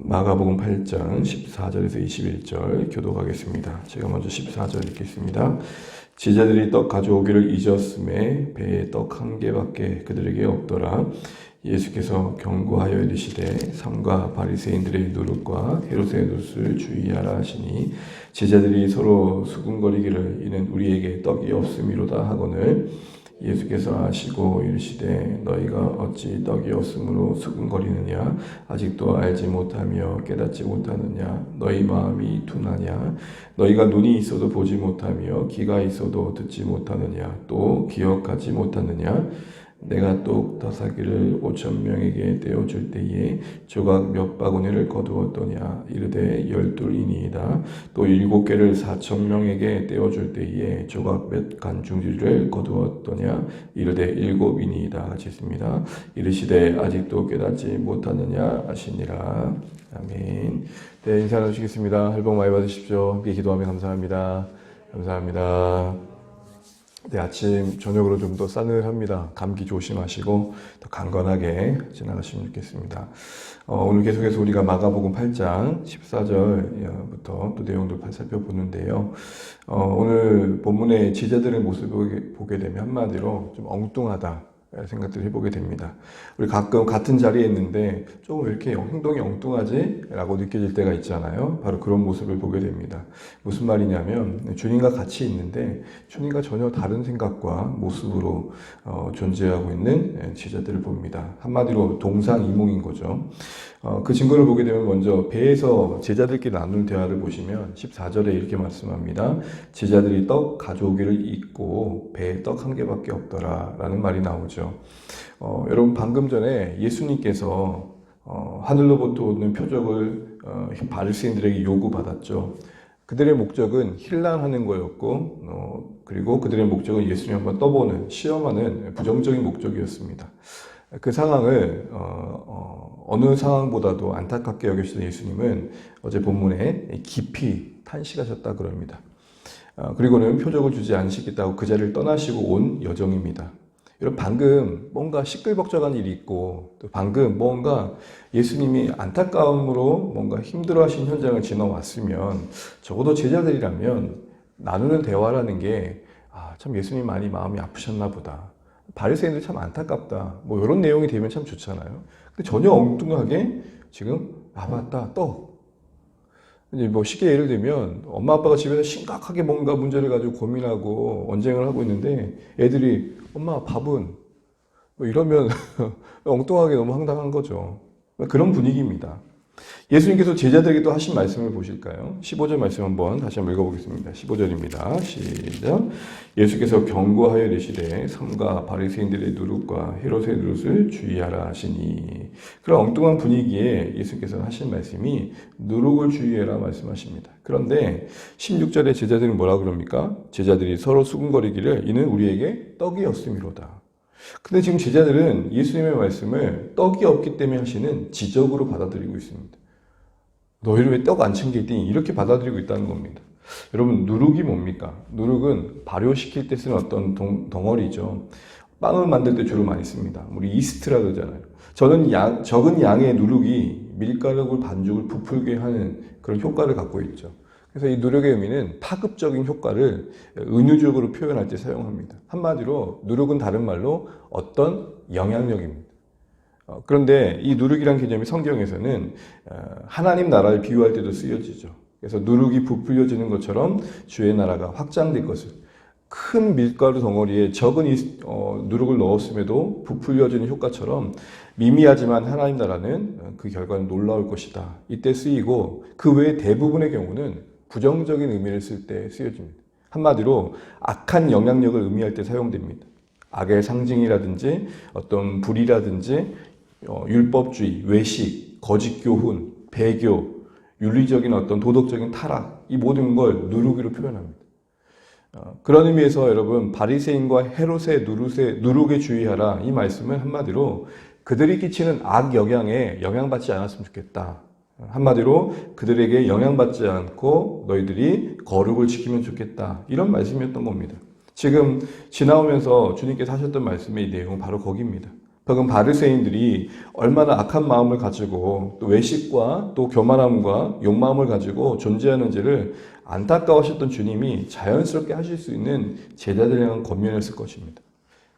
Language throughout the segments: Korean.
마가복음 8장 14절에서 21절 교독하겠습니다. 제가 먼저 14절 읽겠습니다. 제자들이 떡 가져오기를 잊었음에 배에 떡 한 개밖에 그들에게 없더라. 예수께서 경고하여 이르시되 삼가 바리새인들의 노릇과 헤롯의 노릇을 주의하라 하시니 제자들이 서로 수군거리기를 이는 우리에게 떡이 없음이로다 하거늘 예수께서 아시고 이르시되 너희가 어찌 떡이 없으므로 수군거리느냐 아직도 알지 못하며 깨닫지 못하느냐 너희 마음이 둔하냐 너희가 눈이 있어도 보지 못하며 귀가 있어도 듣지 못하느냐 또 기억하지 못하느냐 내가 떡 5개를 5,000명에게 떼어줄 때에 조각 몇 바구니를 거두었더냐 이르되 12이니이다. 또 7개를 4,000명에게 떼어줄 때에 조각 몇 간중지를 거두었더냐 이르되 7이니이다 같이 있습니다. 이르시되 아직도 깨닫지 못하느냐 하시니라. 아멘. 네, 인사 나누시겠습니다. 복 많이 받으십시오. 함께 기도하며 감사합니다. 감사합니다. 네, 아침 저녁으로 좀 더 싸늘합니다. 감기 조심하시고 더 강건하게 지나가시면 좋겠습니다. 오늘 계속해서 우리가 마가복음 8장 14절부터 또 내용들 살펴보는데요. 오늘 본문의 제자들의 모습을 보게 되면 한마디로 좀 엉뚱하다 생각들을 해보게 됩니다. 우리 가끔 같은 자리에 있는데 조금 왜 이렇게 행동이 엉뚱하지? 라고 느껴질 때가 있잖아요. 바로 그런 모습을 보게 됩니다. 무슨 말이냐면 주님과 같이 있는데 주님과 전혀 다른 생각과 모습으로 존재하고 있는 제자들을 봅니다. 한마디로 동상이몽인 거죠. 그 증거를 보게 되면 먼저 배에서 제자들끼리 나눈 대화를 보시면 14절에 이렇게 말씀합니다. 제자들이 떡 가져오기를 잊고 배에 떡 한 개밖에 없더라 라는 말이 나오죠. 여러분 방금 전에 예수님께서 하늘로부터 오는 표적을 바리새인들에게 요구받았죠. 그들의 목적은 힐난하는 거였고 그리고 그들의 목적은 예수님 한번 떠보는 시험하는 부정적인 목적이었습니다. 그 상황을 어느 상황보다도 안타깝게 여기시던 예수님은 어제 본문에 깊이 탄식하셨다 그럽니다. 그리고는 표적을 주지 않으시겠다고 그 자리를 떠나시고 온 여정입니다. 여러분 방금 뭔가 시끌벅적한 일이 있고 또 방금 뭔가 예수님이 안타까움으로 뭔가 힘들어하신 현장을 지나왔으면 적어도 제자들이라면 나누는 대화라는 게 참 예수님 많이 마음이 아프셨나 보다. 바리새인들 참 안타깝다. 뭐 이런 내용이 되면 참 좋잖아요. 근데 전혀 엉뚱하게 지금 맞다 떡. 이제 뭐 쉽게 예를 들면 엄마 아빠가 집에서 심각하게 뭔가 문제를 가지고 고민하고 언쟁을 하고 있는데 애들이 엄마 밥은 뭐 이러면 엉뚱하게 너무 황당한 거죠. 그런 분위기입니다. 예수님께서 제자들에게 또 하신 말씀을 보실까요? 15절 말씀 한번 다시 한번 읽어보겠습니다. 15절입니다. 시작. 예수께서 경고하여 이르시되 삼가 바리새인들의 누룩과 헤롯의 누룩을 주의하라 하시니 그런 엉뚱한 분위기에 예수께서 하신 말씀이 누룩을 주의해라 말씀하십니다. 그런데 16절에 제자들은 뭐라 그럽니까? 제자들이 서로 수군거리기를 이는 우리에게 떡이 없음이로다. 근데 지금 제자들은 예수님의 말씀을 떡이 없기 때문에 하시는 지적으로 받아들이고 있습니다. 너희를 왜 떡 안 챙기니? 이렇게 받아들이고 있다는 겁니다. 여러분 누룩이 뭡니까? 누룩은 발효시킬 때 쓰는 어떤 덩어리죠. 빵을 만들 때 주로 많이 씁니다. 우리 이스트라 그러잖아요. 적은 양의 누룩이 밀가루 반죽을 부풀게 하는 그런 효과를 갖고 있죠. 그래서 이 누룩의 의미는 파급적인 효과를 은유적으로 표현할 때 사용합니다. 한마디로 누룩은 다른 말로 어떤 영향력입니다. 그런데 이 누룩이라는 개념이 성경에서는 하나님 나라를 비유할 때도 쓰여지죠. 그래서 누룩이 부풀려지는 것처럼 주의 나라가 확장될 것을 큰 밀가루 덩어리에 적은 누룩을 넣었음에도 부풀려지는 효과처럼 미미하지만 하나님 나라는 그 결과는 놀라울 것이다. 이때 쓰이고 그 외에 대부분의 경우는 부정적인 의미를 쓸 때 쓰여집니다. 한마디로 악한 영향력을 의미할 때 사용됩니다. 악의 상징이라든지 어떤 불이라든지 율법주의, 외식, 거짓 교훈, 배교, 윤리적인 어떤 도덕적인 타락 이 모든 걸 누룩으로 표현합니다. 그런 의미에서 여러분 바리새인과 헤롯의 누룩에 주의하라 이 말씀은 한마디로 그들이 끼치는 악 영향에 영향받지 않았으면 좋겠다. 한마디로 그들에게 영향받지 않고 너희들이 거룩을 지키면 좋겠다. 이런 말씀이었던 겁니다. 지금 지나오면서 주님께서 하셨던 말씀의 내용은 바로 거기입니다. 방금 바리새인들이 얼마나 악한 마음을 가지고 또 외식과 또 교만함과 욕망을 가지고 존재하는지를 안타까워하셨던 주님이 자연스럽게 하실 수 있는 제자들을 향한 권면이었을 것입니다.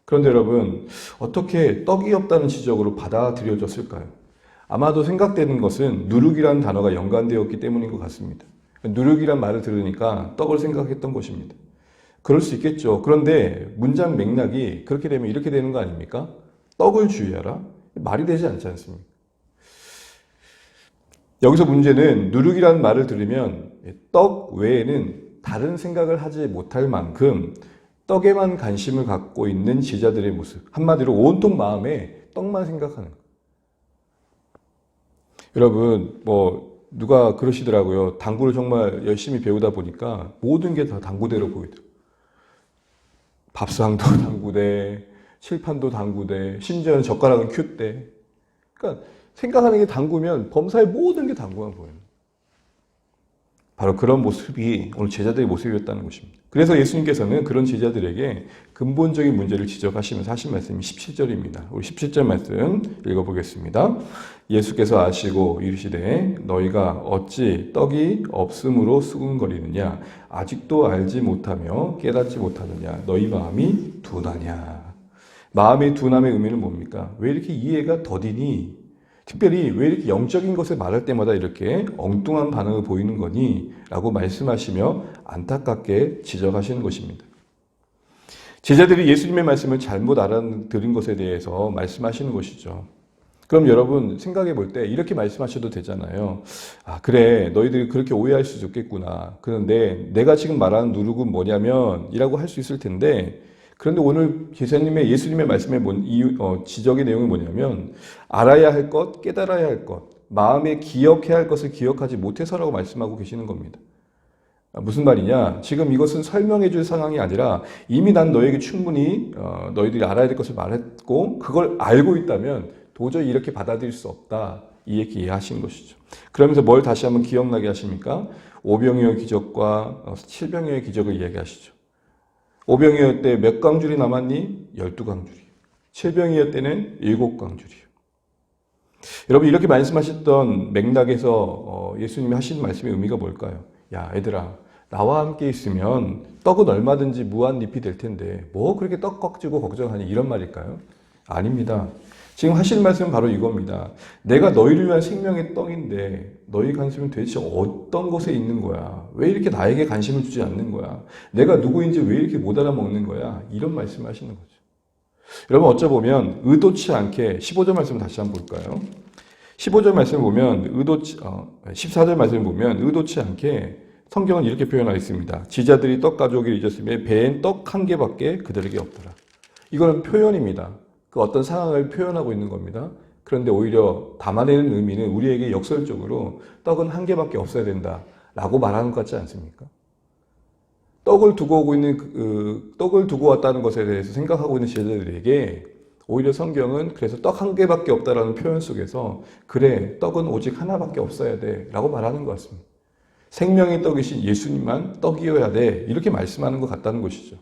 그런데 여러분, 어떻게 떡이 없다는 지적으로 받아들여졌을까요? 아마도 생각되는 것은 누룩이라는 단어가 연관되었기 때문인 것 같습니다. 누룩이란 말을 들으니까 떡을 생각했던 것입니다. 그럴 수 있겠죠. 그런데 문장 맥락이 그렇게 되면 이렇게 되는 거 아닙니까? 떡을 주의하라? 말이 되지 않지 않습니까? 여기서 문제는 누룩이라는 말을 들으면 떡 외에는 다른 생각을 하지 못할 만큼 떡에만 관심을 갖고 있는 제자들의 모습. 한마디로 온통 마음에 떡만 생각하는 거예요. 여러분, 누가 그러시더라고요. 당구를 정말 열심히 배우다 보니까 모든 게 다 당구대로 보이더라고요. 밥상도 당구대, 칠판도 당구대, 심지어는 젓가락은 큐대. 그러니까 생각하는 게 당구면 범사의 모든 게 당구만 보여요. 바로 그런 모습이 오늘 제자들의 모습이었다는 것입니다. 그래서 예수님께서는 그런 제자들에게 근본적인 문제를 지적하시면서 하신 말씀이 17절입니다. 우리 17절 말씀 읽어보겠습니다. 예수께서 아시고 이르시되 너희가 어찌 떡이 없음으로 수군거리느냐 아직도 알지 못하며 깨닫지 못하느냐 너희 마음이 둔하냐. 마음의 둔함의 의미는 뭡니까? 왜 이렇게 이해가 더디니? 특별히 왜 이렇게 영적인 것을 말할 때마다 이렇게 엉뚱한 반응을 보이는 거니? 라고 말씀하시며 안타깝게 지적하시는 것입니다. 제자들이 예수님의 말씀을 잘못 알아들은 것에 대해서 말씀하시는 것이죠. 그럼 여러분 생각해 볼 때 이렇게 말씀하셔도 되잖아요. 아, 그래, 너희들이 그렇게 오해할 수도 있겠구나. 그런데 내가 지금 말하는 누룩은 뭐냐면 이라고 할 수 있을 텐데 그런데 오늘 예수님의 말씀의 지적의 내용이 뭐냐면 알아야 할 것, 깨달아야 할 것, 마음에 기억해야 할 것을 기억하지 못해서라고 말씀하고 계시는 겁니다. 무슨 말이냐? 지금 이것은 설명해 줄 상황이 아니라 이미 난 너에게 충분히 너희들이 알아야 될 것을 말했고 그걸 알고 있다면 도저히 이렇게 받아들일 수 없다. 이 얘기 이해하신 것이죠. 그러면서 뭘 다시 한번 기억나게 하십니까? 오병이어 기적과 칠병이어의 기적을 이야기하시죠. 오병이어 때 몇 광줄이 남았니? 12광줄이요. 칠병이어 때는 7광줄이요. 여러분 이렇게 말씀하셨던 맥락에서 예수님이 하신 말씀의 의미가 뭘까요? 야 얘들아 나와 함께 있으면 떡은 얼마든지 무한리필 될 텐데 뭐 그렇게 떡 꺾지고 걱정하니 이런 말일까요? 아닙니다. 지금 하실 말씀은 바로 이겁니다. 내가 너희를 위한 생명의 떡인데 너희 관심은 도대체 어떤 것에 있는 거야? 왜 이렇게 나에게 관심을 주지 않는 거야? 내가 누구인지 왜 이렇게 못 알아먹는 거야? 이런 말씀을 하시는 거죠. 여러분 어쩌보면 의도치 않게 15절 말씀을 다시 한번 볼까요? 15절 말씀을 보면 14절 말씀을 보면 의도치 않게 성경은 이렇게 표현하고 있습니다. 지자들이 떡 가져오기를 잊었으며 배엔 떡 한 개밖에 그들에게 없더라. 이거는 표현입니다. 그 어떤 상황을 표현하고 있는 겁니다. 그런데 오히려 담아내는 의미는 우리에게 역설적으로 떡은 한 개밖에 없어야 된다라고 말하는 것 같지 않습니까? 떡을 두고 왔다는 것에 대해서 생각하고 있는 제자들에게 오히려 성경은 그래서 떡 한 개밖에 없다라는 표현 속에서 그래 떡은 오직 하나밖에 없어야 돼라고 말하는 것 같습니다. 생명의 떡이신 예수님만 떡이어야 돼 이렇게 말씀하는 것 같다는 것이죠.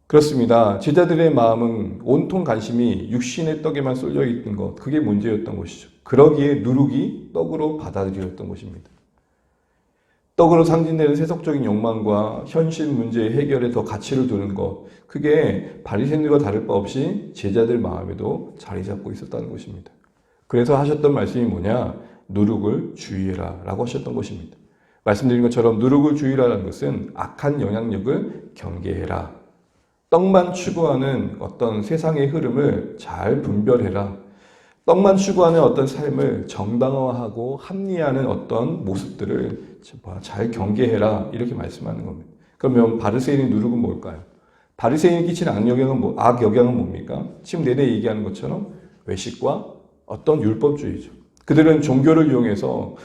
그렇습니다. 제자들의 마음은 온통 관심이 육신의 떡에만 쏠려 있는 것, 그게 문제였던 것이죠. 그러기에 누룩이 떡으로 받아들여졌던 것입니다. 떡으로 상징되는 세속적인 욕망과 현실 문제의 해결에 더 가치를 두는 것, 그게 바리새인들과 다를 바 없이 제자들 마음에도 자리 잡고 있었다는 것입니다. 그래서 하셨던 말씀이 뭐냐? 누룩을 주의해라 라고 하셨던 것입니다. 말씀드린 것처럼 누룩을 주의라는 것은 악한 영향력을 경계해라. 떡만 추구하는 어떤 세상의 흐름을 잘 분별해라. 떡만 추구하는 어떤 삶을 정당화하고 합리화하는 어떤 모습들을 잘 경계해라. 이렇게 말씀하는 겁니다. 그러면 바리새인의 누룩은 뭘까요? 바리새인이 끼치는 악영향은 뭡니까? 지금 내내 얘기하는 것처럼 외식과 어떤 율법주의죠. 그들은 종교를 이용해서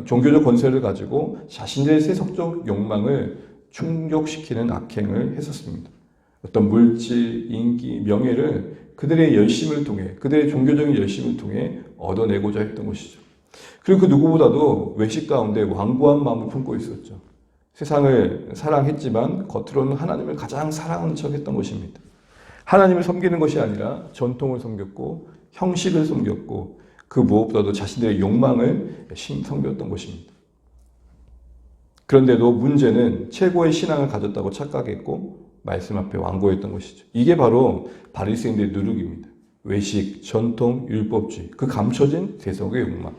종교적 권세를 가지고 자신들의 세속적 욕망을 충족시키는 악행을 했었습니다. 어떤 물질, 인기, 명예를 그들의 열심을 통해, 그들의 종교적인 열심을 통해 얻어내고자 했던 것이죠. 그리고 그 누구보다도 외식 가운데 완고한 마음을 품고 있었죠. 세상을 사랑했지만 겉으로는 하나님을 가장 사랑하는 척 했던 것입니다. 하나님을 섬기는 것이 아니라 전통을 섬겼고 형식을 섬겼고 그 무엇보다도 자신들의 욕망을 섬겼던 것입니다. 그런데도 문제는 최고의 신앙을 가졌다고 착각했고 말씀 앞에 완고했던 것이죠. 이게 바로 바리새인들의 누룩입니다. 외식, 전통, 율법주의, 그 감춰진 세속의 욕망.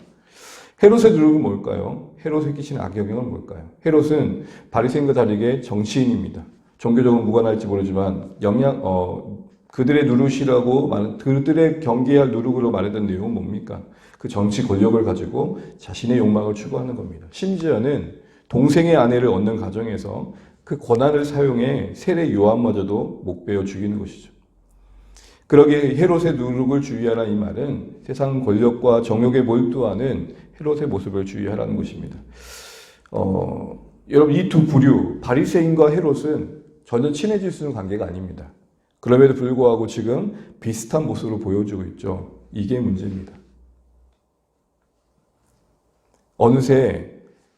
헤롯의 누룩은 뭘까요? 헤롯의 끼치는 악영향은 뭘까요? 헤롯은 바리새인과 다르게 정치인입니다. 종교적으로 무관할지 모르지만 그들의 누룩이라고 그들의 경계할 누룩으로 말했던 내용은 뭡니까? 그 정치 권력을 가지고 자신의 욕망을 추구하는 겁니다. 심지어는 동생의 아내를 얻는 과정에서 그 권한을 사용해 세례 요한마저도 목베어 죽이는 것이죠. 그러기에 헤롯의 누룩을 주의하라 이 말은 세상 권력과 정욕에 몰두하는 헤롯의 모습을 주의하라는 것입니다. 여러분 이 두 부류 바리새인과 헤롯은 전혀 친해질 수 있는 관계가 아닙니다. 그럼에도 불구하고 지금 비슷한 모습으로 보여주고 있죠. 이게 문제입니다. 어느새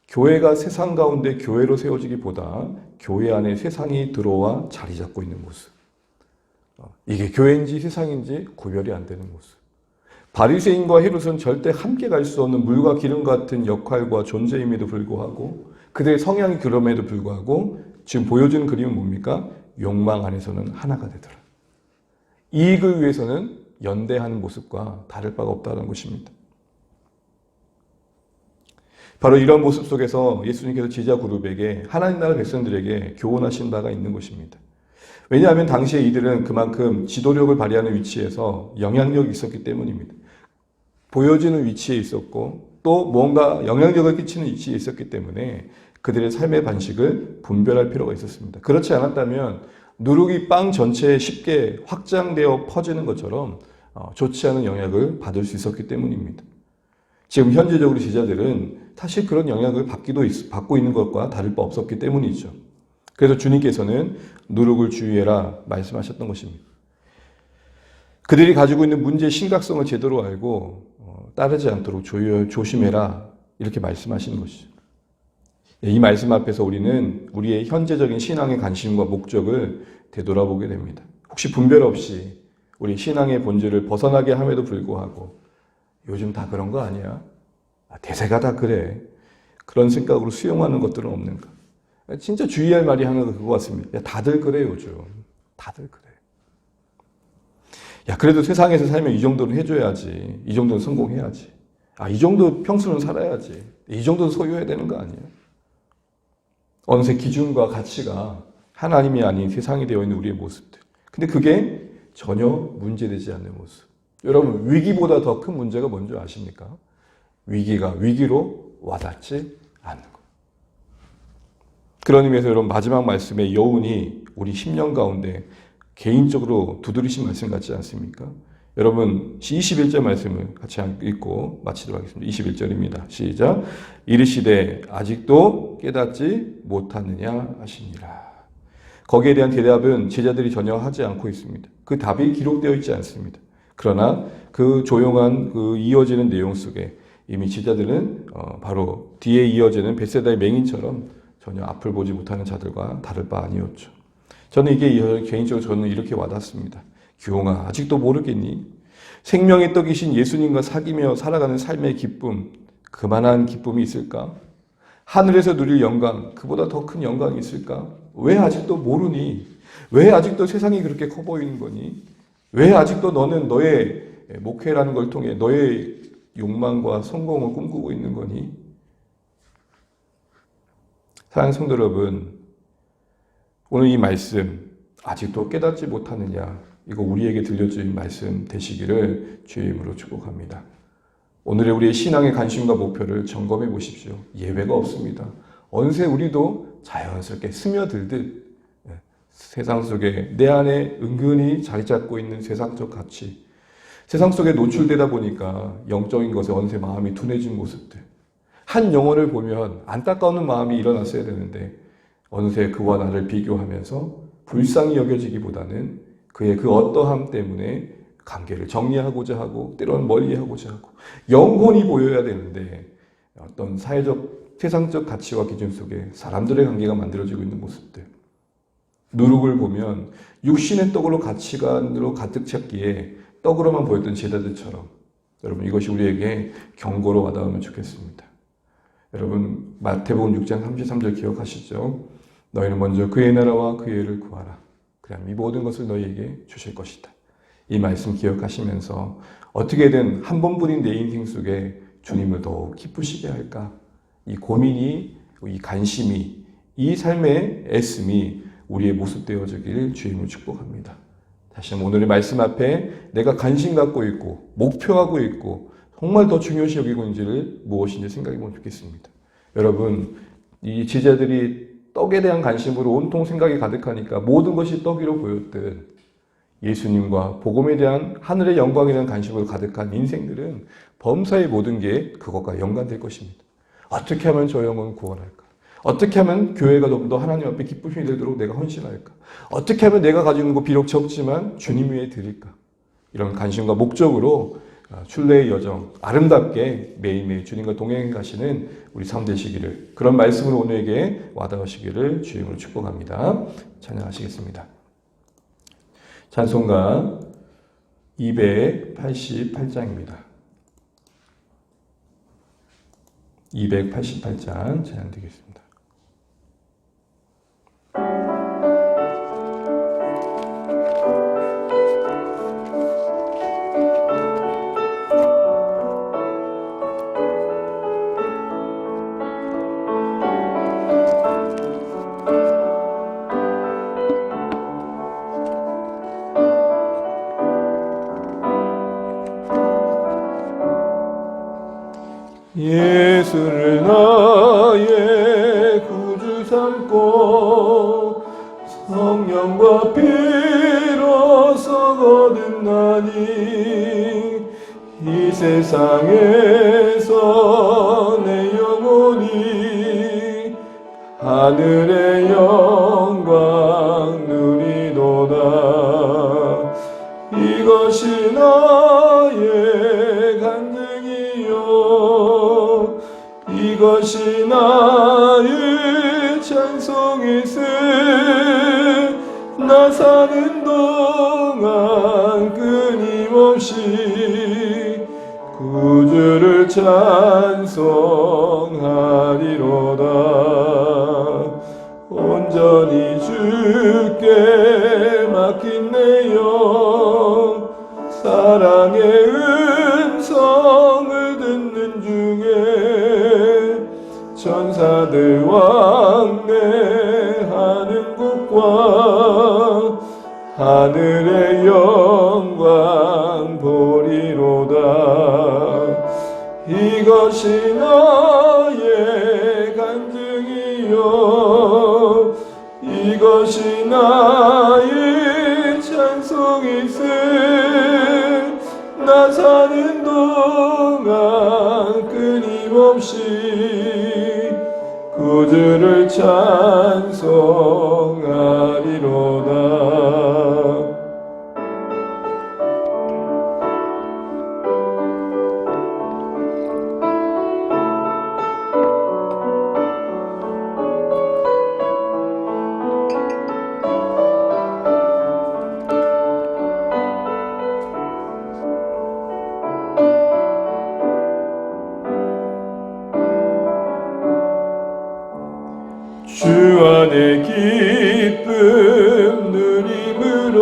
교회가 세상 가운데 교회로 세워지기보다 교회 안에 세상이 들어와 자리 잡고 있는 모습. 이게 교회인지 세상인지 구별이 안 되는 모습. 바리새인과 헤롯은 절대 함께 갈 수 없는 물과 기름 같은 역할과 존재임에도 불구하고 그들의 성향이 그럼에도 불구하고 지금 보여주는 그림은 뭡니까? 욕망 안에서는 하나가 되더라. 이익을 위해서는 연대하는 모습과 다를 바가 없다는 것입니다. 바로 이런 모습 속에서 예수님께서 제자 그룹에게 하나님 나라 백성들에게 교훈하신 바가 있는 것입니다. 왜냐하면 당시에 이들은 그만큼 지도력을 발휘하는 위치에서 영향력이 있었기 때문입니다. 보여지는 위치에 있었고 또 뭔가 영향력을 끼치는 위치에 있었기 때문에 그들의 삶의 방식을 분별할 필요가 있었습니다. 그렇지 않았다면 누룩이 빵 전체에 쉽게 확장되어 퍼지는 것처럼 좋지 않은 영향을 받을 수 있었기 때문입니다. 지금 현재적으로 제자들은 사실 그런 영향을 받고 있는 것과 다를 바 없었기 때문이죠. 그래서 주님께서는 누룩을 주의해라 말씀하셨던 것입니다. 그들이 가지고 있는 문제의 심각성을 제대로 알고 따르지 않도록 조심해라 이렇게 말씀하시는 것이죠. 이 말씀 앞에서 우리는 우리의 현재적인 신앙의 관심과 목적을 되돌아보게 됩니다. 혹시 분별 없이 우리 신앙의 본질을 벗어나게 함에도 불구하고 요즘 다 그런 거 아니야? 대세가 다 그래. 그런 생각으로 수용하는 것들은 없는가? 진짜 주의할 말이 하나가 그거 같습니다. 야, 다들 그래 요즘. 다들 그래. 야, 그래도 세상에서 살면 이 정도는 해줘야지. 이 정도는 성공해야지. 이 정도 평수는 살아야지. 이 정도는 소유해야 되는 거 아니에요? 어느새 기준과 가치가 하나님이 아닌 세상이 되어 있는 우리의 모습들. 근데 그게 전혀 문제되지 않는 모습. 여러분, 위기보다 더 큰 문제가 뭔지 아십니까? 위기가 위기로 와닿지 않는 것. 그런 의미에서 여러분 마지막 말씀의 여운이 우리 10년 가운데 개인적으로 두드리신 말씀 같지 않습니까? 여러분 21절 말씀을 같이 읽고 마치도록 하겠습니다. 21절입니다. 시작. 이르시되 아직도 깨닫지 못하느냐 하시니라. 거기에 대한 대답은 제자들이 전혀 하지 않고 있습니다. 그 답이 기록되어 있지 않습니다. 그러나 그 조용한 그 이어지는 내용 속에 이미 제자들은 바로 뒤에 이어지는 벳세다의 맹인처럼 전혀 앞을 보지 못하는 자들과 다를 바 아니었죠. 저는 이게 개인적으로 저는 이렇게 와닿습니다. 규홍아, 아직도 모르겠니? 생명의 떡이신 예수님과 사귀며 살아가는 삶의 기쁨, 그만한 기쁨이 있을까? 하늘에서 누릴 영광, 그보다 더 큰 영광이 있을까? 왜 아직도 모르니? 왜 아직도 세상이 그렇게 커 보이는 거니? 왜 아직도 너는 너의 목회라는 걸 통해 너의 욕망과 성공을 꿈꾸고 있는 거니? 사랑하는 성도 여러분, 오늘 이 말씀 아직도 깨닫지 못하느냐, 이거 우리에게 들려주신 말씀 되시기를 주의 이름으로 축복합니다. 오늘의 우리의 신앙의 관심과 목표를 점검해 보십시오. 예외가 없습니다. 어느새 우리도 자연스럽게 스며들듯 세상 속에 내 안에 은근히 자리 잡고 있는 세상적 가치, 세상 속에 노출되다 보니까 영적인 것에 어느새 마음이 둔해진 모습들, 한 영혼을 보면 안타까운 마음이 일어났어야 되는데 어느새 그와 나를 비교하면서 불쌍히 여겨지기보다는 그의 그 어떠함 때문에 관계를 정리하고자 하고 때로는 멀리하고자 하고 영혼이 보여야 되는데 어떤 사회적, 세상적 가치와 기준 속에 사람들의 관계가 만들어지고 있는 모습들. 누룩을 보면 육신의 떡으로 가치관으로 가득 찼기에 떡으로만 보였던 제자들처럼 여러분 이것이 우리에게 경고로 와닿으면 좋겠습니다. 여러분 마태복음 6장 33절 기억하시죠? 너희는 먼저 그의 나라와 그의 의를 구하라. 그럼 이 모든 것을 너희에게 주실 것이다. 이 말씀 기억하시면서 어떻게든 한 번뿐인 내 인생 속에 주님을 더욱 기쁘시게 할까? 이 고민이, 이 관심이, 이 삶의 애씀이 우리의 모습 되어지기를 주님을 축복합니다. 다시 한번 오늘의 말씀 앞에 내가 관심 갖고 있고 목표하고 있고 정말 더 중요시 여기고 있는지를 무엇인지 생각해 보면 좋겠습니다. 여러분 이 제자들이 떡에 대한 관심으로 온통 생각이 가득하니까 모든 것이 떡이로 보였듯 예수님과 복음에 대한 하늘의 영광에 대한 관심으로 가득한 인생들은 범사의 모든 게 그것과 연관될 것입니다. 어떻게 하면 저 영혼을 구원할까? 어떻게 하면 교회가 좀 더 하나님 앞에 기쁨이 되도록 내가 헌신할까? 어떻게 하면 내가 가지고 있는 거 비록 적지만 주님 위에 드릴까? 이런 관심과 목적으로 순례의 여정 아름답게 매일매일 주님과 동행해 가시는 우리 삶 되시기를 그런 말씀으로 오늘에게 와닿으시기를 주님으로 축복합니다. 찬양하시겠습니다. 찬송가 288장입니다. 288장 찬양드리겠습니다. 예수를 나의 구주 삼고 성령과 피로서 거듭나니 이 세상에서 내 영혼이 하늘의 영광 누리도다. 이것이 나의 간증이요 이것이 나의 찬송이세. 나 사는 동안 끊임없이 구주를 찬송하리로다. 온전히 주께 맡긴 내 영 사랑의 음성을 듣는 중에 천사들 왕래하는 곳과 하늘의 영광 보리로다. 이것이 나의 간증이요 이것이 나의 찬송이세. 나 사는 동안 끊임없이 구주를 찬송하리로다. 주 안에 기쁨 누림으로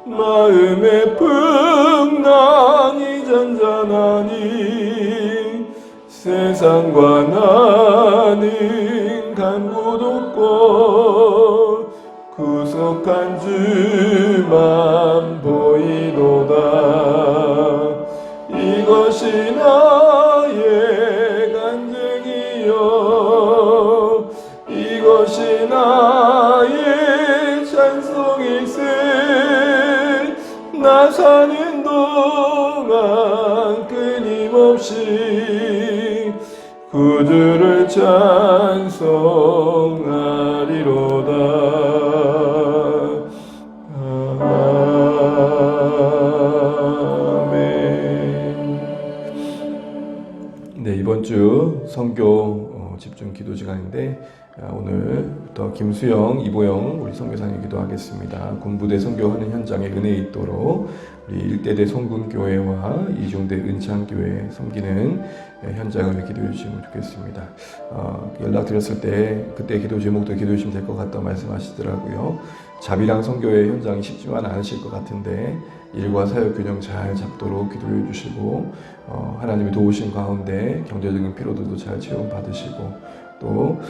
마음의 풍랑이 잔잔하니 세상과 나는 간곳 없고 구속한 주만 보이도다. 이것이 나의 간증이요 이것이 나의 찬송이세. 나 사는 동안 끊임없이 구주를 찬송하리로다. 아멘. 네, 이번 주 선교 집중 기도 시간인데 오늘부터 김수영, 이보영 우리 선교사님 기도하겠습니다. 군부대 선교하는 현장에 은혜 있도록 우리 일대대 성군교회와 이중대 은창교회 섬기는 현장을 기도해 주시면 좋겠습니다. 연락드렸을 때 그때 기도 제목도 기도해 주시면 될 것 같다 말씀하시더라고요. 자비랑 선교의 현장이 쉽지만 않으실 것 같은데 일과 사역 균형 잘 잡도록 기도해 주시고 하나님의 도우신 가운데 경제적인 피로들도 잘 채움 받으시고 또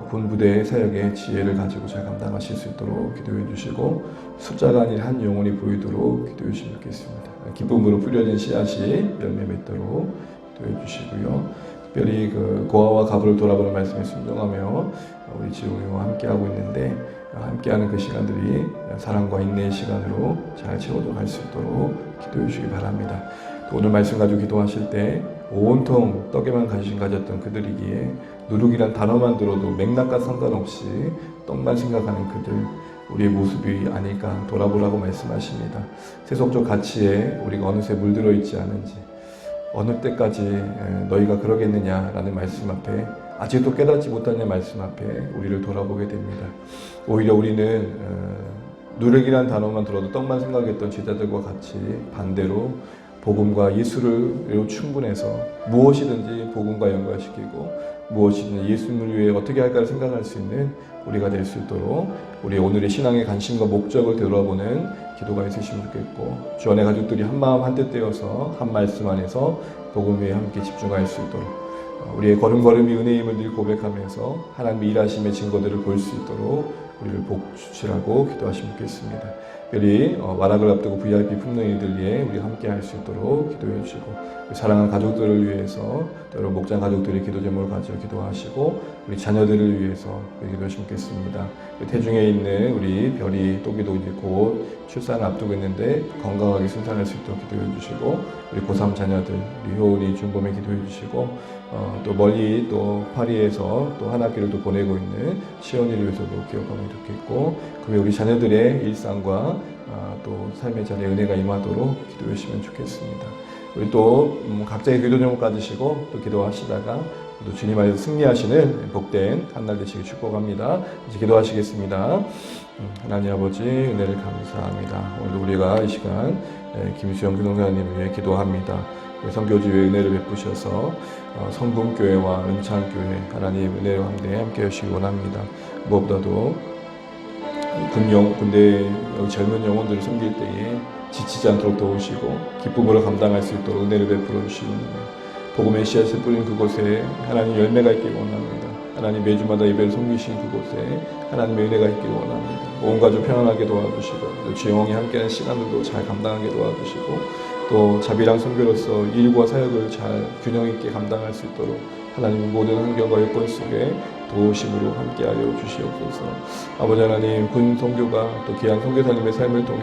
군부대 사역의 지혜를 가지고 잘 감당하실 수 있도록 기도해 주시고 숫자가 아닌 한 영혼이 보이도록 기도해 주시면 좋겠습니다. 기쁨으로 뿌려진 씨앗이 열매 맺도록 기도해 주시고요. 특별히 그 고아와 가부를 돌아보는 말씀에 순종하며 우리 지웅이와 함께하고 있는데 함께하는 그 시간들이 사랑과 인내의 시간으로 잘 채워져 갈 수 있도록 기도해 주시기 바랍니다. 또 오늘 말씀 가지고 기도하실 때 온통 떡에만 관심 가졌던 그들이기에 누룩이란 단어만 들어도 맥락과 상관없이 떡만 생각하는 그들 우리의 모습이 아닐까 돌아보라고 말씀하십니다. 세속적 가치에 우리가 어느새 물들어 있지 않은지 어느 때까지 너희가 그러겠느냐라는 말씀 앞에 아직도 깨닫지 못하는 말씀 앞에 우리를 돌아보게 됩니다. 오히려 우리는 누룩이란 단어만 들어도 떡만 생각했던 제자들과 같이 반대로 복음과 예수로 충분해서 무엇이든지 복음과 연관시키고 무엇이든 예수님을 위해 어떻게 할까를 생각할 수 있는 우리가 될 수 있도록 우리 오늘의 신앙의 관심과 목적을 되돌아보는 기도가 있으시면 좋겠고 주 안의 가족들이 한 마음 한 뜻 되어서 한 말씀 안에서 복음 위에 함께 집중할 수 있도록 우리의 걸음걸음이 은혜임을 늘 고백하면서 하나님의 일하심의 증거들을 볼 수 있도록 우리를 복 주시라고 기도하시면 좋겠습니다. 특별히 완학을 앞두고 VIP 품는 이들 위해 우리 함께 할 수 있도록 기도해 주시고 사랑하는 가족들을 위해서 여러분 목장 가족들의 기도 제목을 가지고 기도하시고 우리 자녀들을 위해서 기도하시면 좋겠습니다. 태중에 있는 우리 별이 또기도 이제 곧 출산을 앞두고 있는데 건강하게 순산할 수 있도록 기도해 주시고 우리 고3 자녀들 우리 효은이 준범에 기도해 주시고 또 멀리 또 파리에서 또 한 학기를 또 보내고 있는 시온이를 위해서도 기억하면 좋겠고 그 외 우리 자녀들의 일상과 또 삶의 자리에 은혜가 임하도록 기도해 주시면 좋겠습니다. 우리 또 각자의 기도 제목 가지시고 또 기도하시다가 또 주님 안에서 승리하시는 복된 한날 되시길 축복합니다. 이제 기도하시겠습니다. 하나님 아버지 은혜를 감사합니다. 오늘도 우리가 이 시간 김수영 교동사님을 위해 기도합니다. 선교지의 은혜를 베푸셔서 성군교회와 은창교회 하나님 은혜와 함께 하시기 원합니다. 무엇보다도 군대 젊은 영혼들을 섬길 때에 지치지 않도록 도우시고 기쁨으로 감당할 수 있도록 은혜를 베풀어 주시기 원합니다. 복음의 씨앗을 뿌린 그곳에 하나님 열매가 있기를 원합니다. 하나님 매주마다 예배를 섬기신 그곳에 하나님의 은혜가 있기를 원합니다. 온 가족 편안하게 도와주시고 또 주영이 함께하는 시간들도 잘 감당하게 도와주시고 또 자비랑 선교로서 일과 사역을 잘 균형 있게 감당할 수 있도록 하나님 모든 환경과 여건 속에 도우심으로 함께하여 주시옵소서. 아버지 하나님 군 선교가 또 귀한 선교사님의 삶을 통해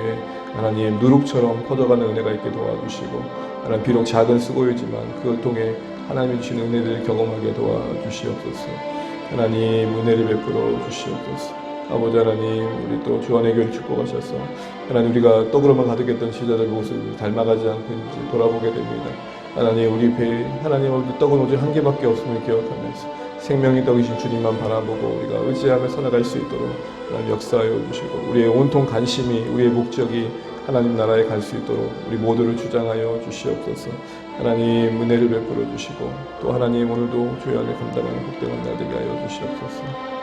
하나님 누룩처럼 퍼져가는 은혜가 있게 도와주시고 하나님 비록 작은 수고이지만 그걸 통해 하나님이 주시는 은혜를 경험하게 도와주시옵소서. 하나님 은혜를 베풀어 주시옵소서. 아버지 하나님 우리 또 주안의 교회를 축복하셔서 하나님 우리가 떡으로만 가득했던 제자들 모습을 닮아가지 않고 이제 돌아보게 됩니다. 하나님 우리 배에 하나님 우리 떡은 오직 한 개밖에 없음을 기억하면서 생명의 떡이신 주님만 바라보고 우리가 의지하며 살아갈 수 있도록 하나님 역사하여 주시고 우리의 온통 관심이 우리의 목적이 하나님 나라에 갈 수 있도록 우리 모두를 주장하여 주시옵소서. 하나님 은혜를 베풀어 주시고 또 하나님 오늘도 주의 안에 감당하는 복된 날 되게 하여 주시옵소서.